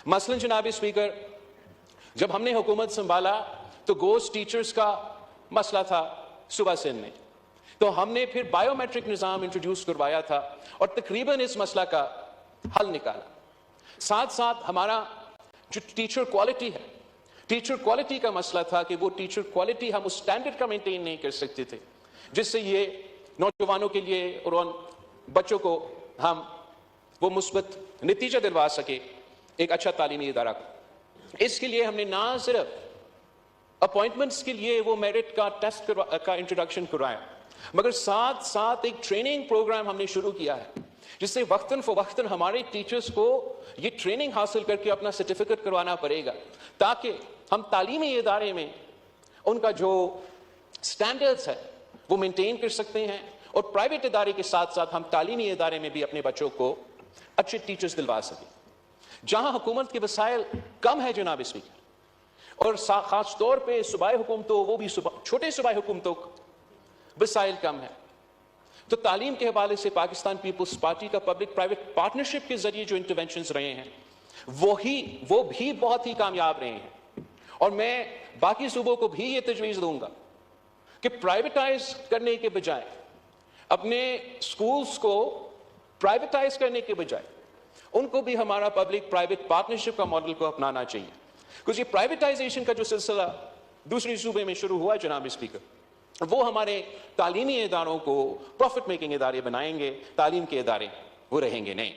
مثلاً جناب اسپیکر، جب ہم نے حکومت سنبھالا تو گوسٹ ٹیچرز کا مسئلہ تھا صوبہ سندھ میں، تو ہم نے پھر بائیو میٹرک نظام انٹروڈیوس کروایا تھا اور تقریباً اس مسئلہ کا حل نکالا۔ ساتھ ساتھ ہمارا جو ٹیچر کوالٹی ہے، ٹیچر کوالٹی کا مسئلہ تھا کہ وہ ٹیچر کوالٹی ہم اس سٹینڈرڈ کا مینٹین نہیں کر سکتے تھے جس سے یہ نوجوانوں کے لیے اور ان بچوں کو ہم وہ مثبت نتیجہ دلوا سکے ایک اچھا تعلیمی ادارہ کو۔ اس کے لیے ہم نے نہ صرف اپوائنٹمنٹس کے لیے وہ میرٹ کا ٹیسٹ کا انٹروڈکشن کروایا، مگر ساتھ ساتھ ایک ٹریننگ پروگرام ہم نے شروع کیا ہے جس سے وقتاً فوقتاً ہمارے ٹیچرز کو یہ ٹریننگ حاصل کر کے اپنا سرٹیفکیٹ کروانا پڑے گا تاکہ ہم تعلیمی ادارے میں ان کا جو سٹینڈرڈز ہے وہ مینٹین کر سکتے ہیں، اور پرائیویٹ ادارے کے ساتھ ساتھ ہم تعلیمی ادارے میں بھی اپنے بچوں کو اچھے ٹیچرز دلوا سکیں۔ جہاں حکومت کے وسائل کم ہے جناب اسپیکر، اور خاص طور پہ صوبائی حکومتوں، وہ بھی چھوٹے صوبائی حکومتوں وسائل کم ہے، تو تعلیم کے حوالے سے پاکستان پیپلز پارٹی کا پبلک پرائیویٹ پارٹنرشپ کے ذریعے جو انٹرونشنز رہے ہیں وہ بھی بہت ہی کامیاب رہے ہیں، اور میں باقی صوبوں کو بھی یہ تجویز دوں گا کہ پرائیویٹائز کرنے کے بجائے، اپنے سکولز کو پرائیویٹائز کرنے کے بجائے ان کو بھی ہمارا پبلک پرائیویٹ پارٹنرشپ کا ماڈل کو اپنانا چاہیے، کیونکہ یہ پرائیویٹائزیشن کا جو سلسلہ دوسری صوبے میں شروع ہوا جناب اسپیکر، وہ ہمارے تعلیمی اداروں کو پروفٹ میکنگ ادارے بنائیں گے، تعلیم کے ادارے وہ رہیں گے نہیں۔